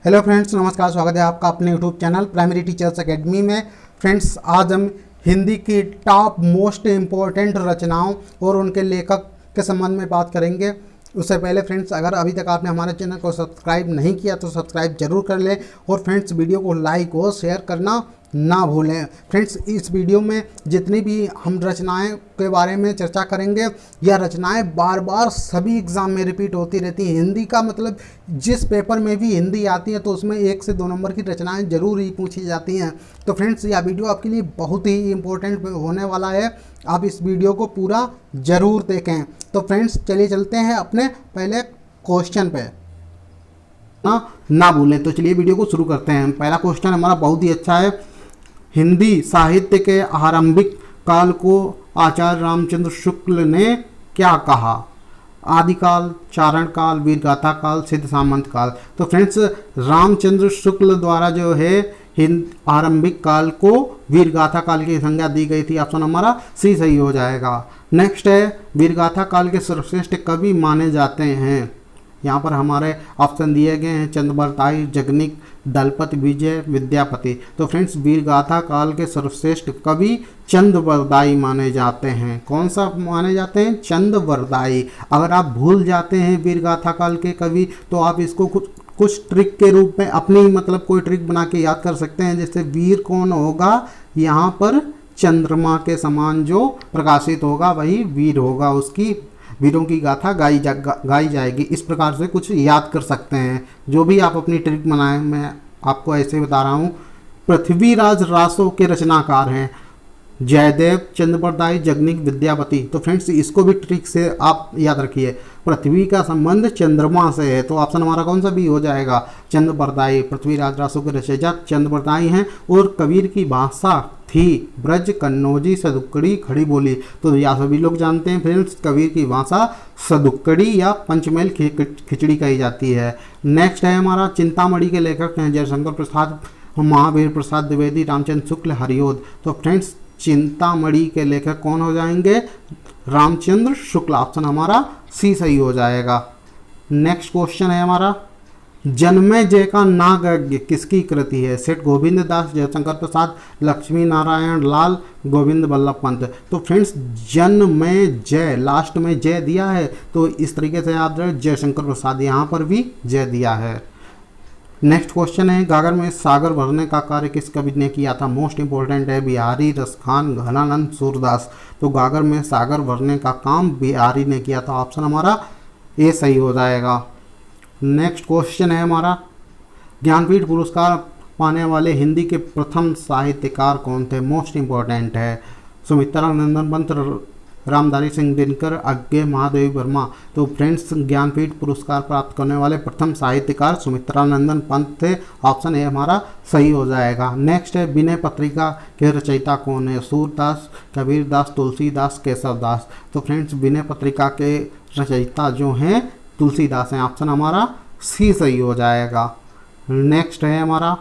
Hello friends, नमस्कार। स्वागत है आपका अपने YouTube channel primary teachers academy में। फ्रेंड्स, आज हम हिंदी की टॉप मोस्ट इम्पोर्टेंट रचनाओं और उनके लेखक के संबंध में बात करेंगे। उससे पहले फ्रेंड्स, अगर अभी तक आपने हमारे चैनल को सब्सक्राइब नहीं किया तो सब्सक्राइब जरूर कर लें और फ्रेंड्स वीडियो को लाइक और शेयर करना ना भूलें। फ्रेंड्स, इस वीडियो में जितनी भी हम रचनाएं के बारे में चर्चा करेंगे, यह रचनाएं बार बार सभी एग्ज़ाम में रिपीट होती रहती हैं। हिंदी का मतलब जिस पेपर में भी हिंदी आती है तो उसमें 1 से 2 नंबर की रचनाएं जरूर ही पूछी जाती हैं। तो फ्रेंड्स, यह वीडियो आपके लिए बहुत ही इंपॉर्टेंट होने वाला है। आप इस वीडियो को पूरा ज़रूर देखें। तो फ्रेंड्स, चलिए चलते हैं अपने पहले क्वेश्चन पे। ना भूलें तो चलिए वीडियो को शुरू करते हैं। पहला क्वेश्चन हमारा बहुत ही अच्छा है। हिंदी साहित्य के आरंभिक काल को आचार्य रामचंद्र शुक्ल ने क्या कहा? आदिकाल, चारण काल, वीरगाथा काल, सिद्ध सामंत काल। तो फ्रेंड्स, रामचंद्र शुक्ल द्वारा जो है आरंभिक काल को वीरगाथा काल की संज्ञा दी गई थी। ऑप्शन हमारा सी सही हो जाएगा। नेक्स्ट है, वीरगाथा काल के सर्वश्रेष्ठ कवि माने जाते हैं। यहाँ पर हमारे ऑप्शन दिए गए हैं चंद्रबरदाई, जगनिक, दलपत विजय, विद्यापति। तो फ्रेंड्स, वीरगाथा काल के सर्वश्रेष्ठ कवि चंद्रबरदाई माने जाते हैं। कौन सा माने जाते हैं? चंद्रबरदाई। अगर आप भूल जाते हैं वीरगाथा काल के कवि तो आप इसको कुछ ट्रिक के रूप में अपनी कोई ट्रिक बना के याद कर सकते हैं। जैसे वीर कौन होगा? यहाँ पर चंद्रमा के समान जो प्रकाशित होगा वही वीर होगा, उसकी वीरों की गाथा गाई जाएगी। इस प्रकार से कुछ याद कर सकते हैं। जो भी आप अपनी ट्रिक बनाएं, मैं आपको ऐसे बता रहा हूँ। पृथ्वीराज रासो के रचनाकार हैं जयदेव, चंद्रबरदाई, जगनिक, विद्यापति। तो फ्रेंड्स, इसको भी ट्रिक से आप याद रखिए। पृथ्वी का संबंध चंद्रमा से है तो ऑप्शन हमारा कौन सा भी हो जाएगा? चंद्रबरदाई। पृथ्वीराज रासो के रचयिता चंद्रबरदाई हैं और कबीर की भाषा थी ब्रज, कन्नौजी, सदुक्कड़ी, खड़ी बोली। तो यह सभी लोग जानते हैं फ्रेंड्स, कबीर की भाषा सदुक्कड़ी या पंचमेल खिचड़ी कही जाती है। नेक्स्ट है हमारा, चिंतामणि के लेखक हैं जयशंकर प्रसाद, महावीर प्रसाद द्विवेदी, रामचंद्र शुक्ल, हरिओद। तो फ्रेंड्स, चिंतामणि के लेखक कौन हो जाएंगे? रामचंद्र शुक्ल। ऑप्शन हमारा सी सही हो जाएगा। नेक्स्ट क्वेश्चन है हमारा, जन्मेजय का नागयज्ञ किसकी कृति है? सेठ गोविंद दास, जयशंकर प्रसाद, लक्ष्मी नारायण लाल, गोविंद बल्लभ पंत। तो फ्रेंड्स, जन्मेजय, लास्ट में जय दिया है तो इस तरीके से याद रहे, जयशंकर प्रसाद। यहाँ पर भी जय दिया है। नेक्स्ट क्वेश्चन है, गागर में सागर भरने का कार्य किस कवि ने किया था? मोस्ट इंपॉर्टेंट है। बिहारी, रसखान, घनानंद, सूरदास। तो गागर में सागर भरने का काम बिहारी ने किया था। ऑप्शन हमारा ए सही हो जाएगा। नेक्स्ट क्वेश्चन है हमारा, ज्ञानपीठ पुरस्कार पाने वाले हिंदी के प्रथम साहित्यकार कौन थे? मोस्ट इंपॉर्टेंट है। सुमित्रा नंदन पंत, रामधारी सिंह दिनकर, अज्ञे महादेवी वर्मा। तो फ्रेंड्स, ज्ञानपीठ पुरस्कार प्राप्त करने वाले प्रथम साहित्यकार सुमित्रा नंदन पंत थे। ऑप्शन ए हमारा सही हो जाएगा। नेक्स्ट है, विनय पत्रिका के रचयिता कौन है? सूरदास, कबीरदास, तुलसीदास, केशवदास। तो फ्रेंड्स, विनय पत्रिका के रचयिता जो हैं तुलसीदास हैं। ऑप्शन हमारा सी सही हो जाएगा। नेक्स्ट है हमारा,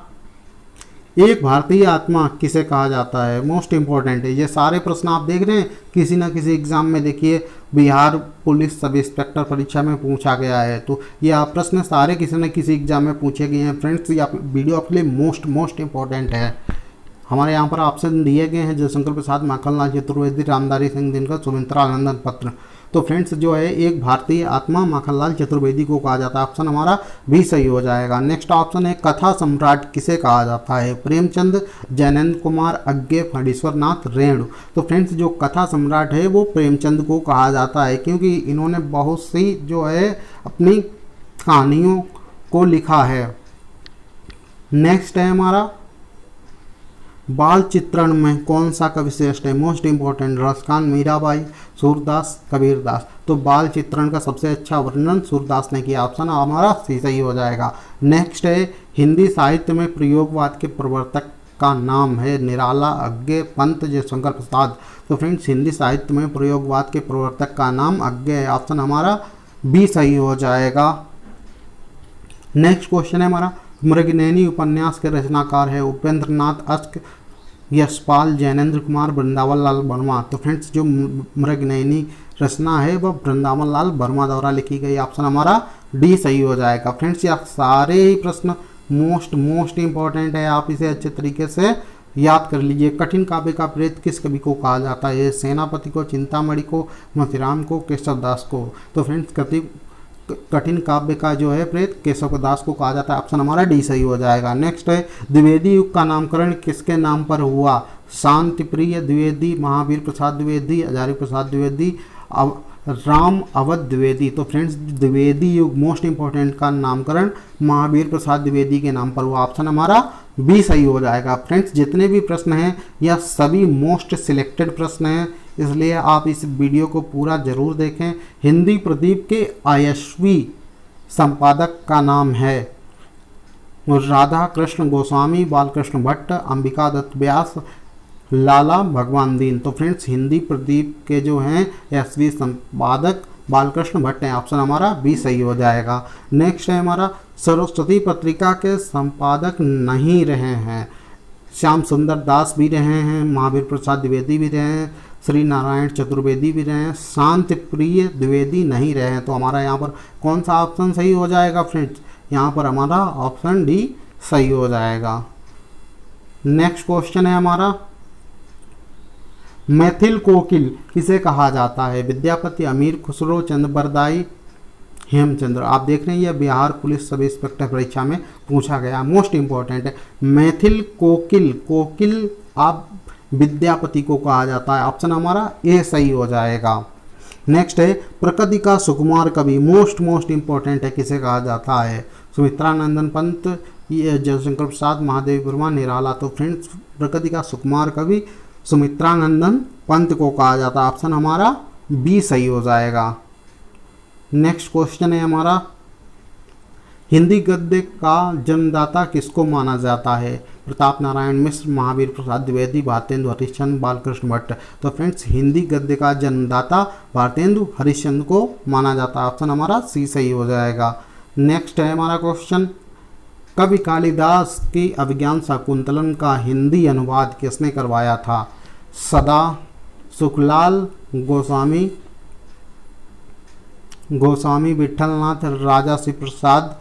एक भारतीय आत्मा किसे कहा जाता है? मोस्ट इंपॉर्टेंट है। ये सारे प्रश्न आप देख रहे हैं किसी ना किसी एग्जाम में, देखिए बिहार पुलिस सब इंस्पेक्टर परीक्षा में पूछा गया है। तो ये प्रश्न सारे किसी न किसी एग्जाम में पूछे गए हैं। फ्रेंड्स, ये वीडियो आपके लिए मोस्ट इंपॉर्टेंट है। हमारे यहाँ पर ऑप्शन दिए गए हैं जयशंकर प्रसाद, माखनलाल चतुर्वेदी, रामधारी सिंह दिनकर, सुमित्रा नंदन पत्र। तो फ्रेंड्स, जो है एक भारतीय आत्मा माखनलाल चतुर्वेदी को कहा जाता है। ऑप्शन हमारा भी सही हो जाएगा। नेक्स्ट ऑप्शन है, कथा सम्राट किसे कहा जाता है? प्रेमचंद, जैनेन्द्र कुमार, अज्ञे, फणीश्वर नाथ, रेणु। तो फ्रेंड्स, जो कथा सम्राट है वो प्रेमचंद को कहा जाता है क्योंकि इन्होंने बहुत सी जो है अपनी कहानियों को लिखा है। नेक्स्ट है हमारा, बाल चित्रण में कौन सा कवि श्रेष्ठ है? Most important, Raskhan, Mirabai, Surdas, Kabirdas. तो बाल चित्रण का सबसे अच्छा वर्णन सूरदास ने किया। ऑप्शन हमारा सी सही हो जाएगा। नेक्स्ट है, हिंदी साहित्य में प्रयोगवाद के प्रवर्तक का नाम है? निराला, अज्ञे, पंत, जयशंकर प्रसाद। तो फ्रेंड्स, हिंदी साहित्य में प्रयोगवाद के प्रवर्तक का नाम अज्ञे है। ऑप्शन हमारा बी सही हो जाएगा। नेक्स्ट क्वेश्चन है हमारा, मृगनयनी उपन्यास के रचनाकार है? उपेंद्र नाथ अश्क, यशपाल, जैनेन्द्र कुमार, वृंदावन लाल वर्मा। तो फ्रेंड्स, जो मृगनयनी रचना है वह वृंदावन लाल वर्मा द्वारा लिखी गई। ऑप्शन हमारा डी सही हो जाएगा। फ्रेंड्स, यह सारे ही प्रश्न मोस्ट इंपॉर्टेंट है, आप इसे अच्छे तरीके से याद कर लीजिए। कठिन काव्य का प्रेत किस कवि को कहा जाता है? सेनापति को, चिंतामणि को, मोतीराम को, केशवदास को। तो फ्रेंड्स कठिन काव्य का जो है प्रेत केशवदास को कहा जाता है। ऑप्शन हमारा डी सही हो जाएगा। नेक्स्ट है द्विवेदी युग का नामकरण किसके नाम पर हुआ? शांति प्रिय द्विवेदी, महावीर प्रसाद द्विवेदी, हजारी प्रसाद द्विवेदी, राम अवध द्विवेदी। तो फ्रेंड्स द्विवेदी युग मोस्ट इंपॉर्टेंट का नामकरण महावीर प्रसाद द्विवेदी के नाम पर हुआ। ऑप्शन हमारा बी सही हो जाएगा। फ्रेंड्स जितने भी प्रश्न हैं यह सभी मोस्ट सिलेक्टेड प्रश्न हैं, इसलिए आप इस वीडियो को पूरा जरूर देखें। हिंदी प्रदीप के आयस्वी संपादक का नाम है राधा कृष्ण गोस्वामी, बालकृष्ण भट्ट, अंबिका दत्त व्यास, लाला भगवान दीन। तो फ्रेंड्स हिंदी प्रदीप के जो हैं यशस्वी संपादक बालकृष्ण भट्ट हैं। ऑप्शन हमारा बी सही हो जाएगा। नेक्स्ट है हमारा सरस्वती पत्रिका के संपादक नहीं रहे हैं। श्याम सुंदर दास भी रहे हैं, महावीर प्रसाद द्विवेदी भी रहे हैं, श्री नारायण चतुर्वेदी भी रहे हैं, शांति प्रिय द्विवेदी नहीं रहे हैं। तो हमारा यहाँ पर कौन सा ऑप्शन सही हो जाएगा फ्रेंड्स? यहाँ पर हमारा ऑप्शन डी सही हो जाएगा। नेक्स्ट क्वेश्चन है हमारा मैथिल कोकिल किसे कहा जाता है? विद्यापति, अमीर खुसरो, चंद्र बरदाई, हेमचंद्र। आप देख रहे हैं यह बिहार पुलिस सब इंस्पेक्टर परीक्षा में पूछा गया, मोस्ट इंपॉर्टेंट है। मैथिल कोकिल, कोकिल आप विद्यापति को कहा जाता है। ऑप्शन हमारा ए सही हो जाएगा। नेक्स्ट है प्रकृति का सुकुमार कवि, मोस्ट इंपॉर्टेंट है, किसे कहा जाता है? सुमित्रानंदन पंत, जयशंकर प्रसाद, महादेवी वर्मा, निराला। तो फ्रेंड्स प्रकृति का सुकुमार कवि सुमित्रानंदन पंत को कहा जाता है। ऑप्शन हमारा बी सही हो जाएगा। नेक्स्ट क्वेश्चन है हमारा हिंदी गद्य का जन्मदाता किसको माना जाता है? प्रताप नारायण मिश्र, महावीर प्रसाद द्विवेदी, भारतेंदु हरिश्चंद्र, बालकृष्ण भट्ट। तो फ्रेंड्स हिंदी गद्य का जन्मदाता भारतेंदु हरिश्चंद्र को माना जाता है। ऑप्शन हमारा सी सही हो जाएगा। नेक्स्ट है हमारा क्वेश्चन कवि कालिदास की अभिज्ञान शाकुंतलम का हिंदी अनुवाद किसने करवाया था? सदा, सुखलाल गोस्वामी विठलनाथ, राजा श्री प्रसाद,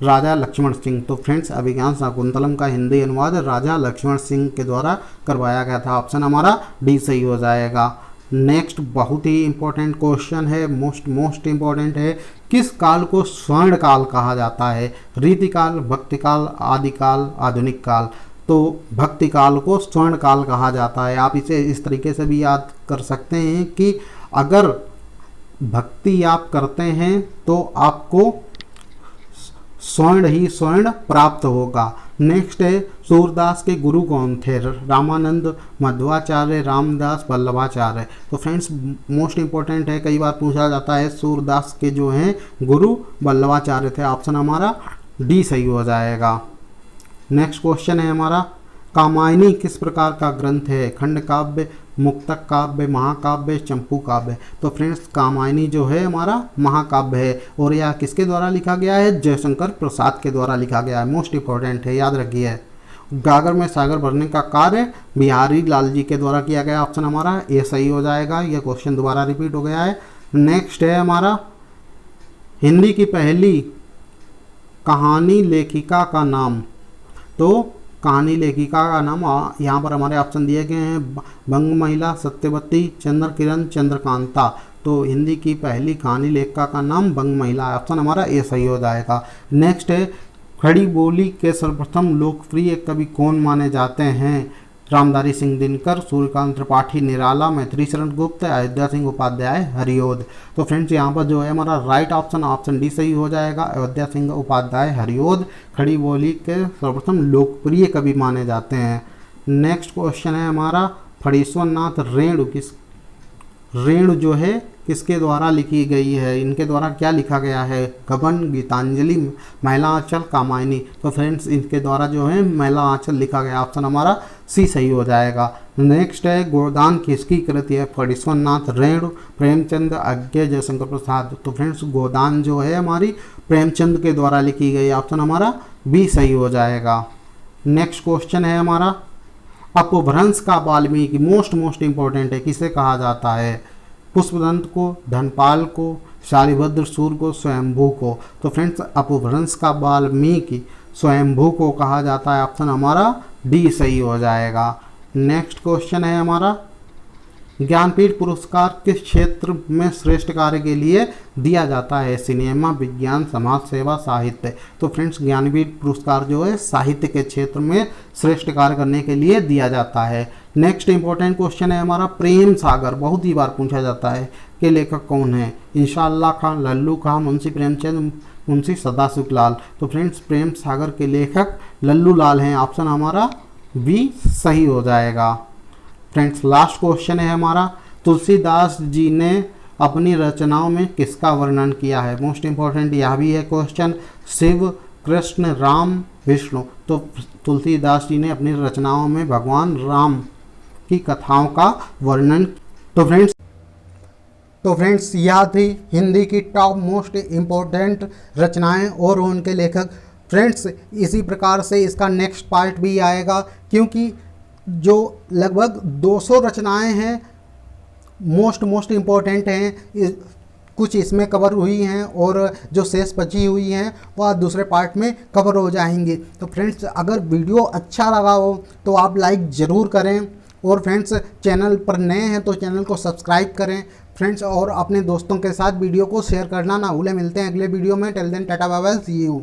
राजा लक्ष्मण सिंह। तो फ्रेंड्स अभिज्ञान शाकुंतलम का हिंदी अनुवाद राजा लक्ष्मण सिंह के द्वारा करवाया गया था। ऑप्शन हमारा डी सही हो जाएगा। नेक्स्ट बहुत ही इंपॉर्टेंट क्वेश्चन है, मोस्ट इंपॉर्टेंट है। किस काल को स्वर्ण काल कहा जाता है? रीतिकाल, भक्तिकाल, आदिकाल, आधुनिक काल। तो भक्ति काल को स्वर्ण काल कहा जाता है। आप इसे इस तरीके से भी याद कर सकते हैं कि अगर भक्ति आप करते हैं तो आपको स्वर्ण ही स्वर्ण प्राप्त होगा। नेक्स्ट है सूरदास के गुरु कौन थे? रामानंद, मध्वाचार्य, रामदास, वल्लभाचार्य। तो फ्रेंड्स मोस्ट इंपॉर्टेंट है, कई बार पूछा जाता है सूरदास के जो हैं गुरु वल्लभाचार्य थे। ऑप्शन हमारा डी सही हो जाएगा। नेक्स्ट क्वेश्चन है हमारा कामायनी किस प्रकार का ग्रंथ है? खंड काव्य, मुक्तक काव्य, महाकाव्य, चंपू काव्य। तो फ्रेंड्स कामायनी जो है हमारा महाकाव्य है और यह किसके द्वारा लिखा गया है? जयशंकर प्रसाद के द्वारा लिखा गया है। मोस्ट इंपॉर्टेंट है, याद रखिए। गागर में सागर भरने का कार्य बिहारी लाल जी के द्वारा किया गया। ऑप्शन हमारा ए सही हो जाएगा। यह क्वेश्चन दोबारा रिपीट हो गया है। नेक्स्ट है हमारा हिंदी की पहली कहानी लेखिका का नाम। तो कहानी लेखिका का नाम यहाँ पर हमारे ऑप्शन दिए गए हैं बंग महिला, सत्यवती, चंद्र किरण, चंद्रकांता। तो हिंदी की पहली कहानी लेखिका का नाम बंग महिला है। ऑप्शन हमारा ए सही हो जाएगा। नेक्स्ट है खड़ी बोली के सर्वप्रथम लोकप्रिय कवि कौन माने जाते हैं? रामधारी सिंह दिनकर, सूर्यकांत त्रिपाठी, निराला, मैथिली शरण गुप्त, अयोध्या सिंह उपाध्याय, हरिओद। तो फ्रेंड्स यहाँ पर जो है हमारा राइट ऑप्शन डी सही हो जाएगा। अयोध्या सिंह उपाध्याय, हरिओद खड़ी बोली के सर्वप्रथम लोकप्रिय कवि माने जाते हैं। नेक्स्ट क्वेश्चन है हमारा फणीश्वर नाथ रेणु जो है किसके द्वारा लिखी गई है? इनके द्वारा क्या लिखा गया है? गबन, गीतांजलि, महिला आंचल, कामायनी। तो फ्रेंड्स इनके द्वारा जो है महिला आंचल लिखा गया। ऑप्शन हमारा सी सही हो जाएगा। नेक्स्ट है गोदान किसकी कृति है? फणीश्वर नाथ रेणु, प्रेमचंद, अज्ञे, जयशंकर प्रसाद। तो फ्रेंड्स गोदान जो है हमारी प्रेमचंद के द्वारा लिखी गई। ऑप्शन हमारा बी सही हो जाएगा। नेक्स्ट क्वेश्चन है हमारा अपभ्रंश का वाल्मीकि, मोस्ट इंपॉर्टेंट है, किसे कहा जाता है? पुष्पदंत को, धनपाल को, शालिभद्र सूर को, स्वयंभू को। तो फ्रेंड्स अपभ्रंश का वाल्मीकि स्वयंभू को कहा जाता है। ऑप्शन हमारा डी सही हो जाएगा। नेक्स्ट क्वेश्चन है हमारा, ज्ञानपीठ पुरस्कार किस क्षेत्र में श्रेष्ठ कार्य के लिए दिया जाता है? सिनेमा, विज्ञान, समाज सेवा, साहित्य। तो फ्रेंड्स ज्ञानपीठ पुरस्कार जो है साहित्य के क्षेत्र में श्रेष्ठ कार्य करने के लिए दिया जाता है। नेक्स्ट इंपॉर्टेंट क्वेश्चन है हमारा, प्रेम सागर बहुत ही बार पूछा जाता है कि लेखक कौन है? इंशाअल्लाह खान, लल्लू खान, मुंशी प्रेमचंद, मुंशी सदाशिव लाल। तो फ्रेंड्स प्रेम सागर के लेखक लल्लू लाल हैं। ऑप्शन हमारा बी सही हो जाएगा। फ्रेंड्स लास्ट क्वेश्चन है हमारा, तुलसीदास जी ने अपनी रचनाओं में किसका वर्णन किया है? मोस्ट इंपॉर्टेंट यह भी है क्वेश्चन, शिव, कृष्ण, राम, विष्णु। तो तुलसीदास जी ने अपनी रचनाओं में भगवान राम की कथाओं का वर्णन। तो फ्रेंड्स यह थी हिंदी की टॉप मोस्ट इम्पोर्टेंट रचनाएं और उनके लेखक। फ्रेंड्स इसी प्रकार से इसका नेक्स्ट पार्ट भी आएगा, क्योंकि जो लगभग 200 रचनाएं हैं मोस्ट इम्पोर्टेंट हैं, कुछ इसमें कवर हुई हैं और जो शेष बची हुई हैं वह दूसरे पार्ट में कवर हो जाएंगी। तो फ्रेंड्स अगर वीडियो अच्छा लगा हो तो आप लाइक ज़रूर करें, और फ्रेंड्स चैनल पर नए हैं तो चैनल को सब्सक्राइब करें फ्रेंड्स, और अपने दोस्तों के साथ वीडियो को शेयर करना ना भूलें। मिलते हैं अगले वीडियो में। Till then tata bye bye, see you.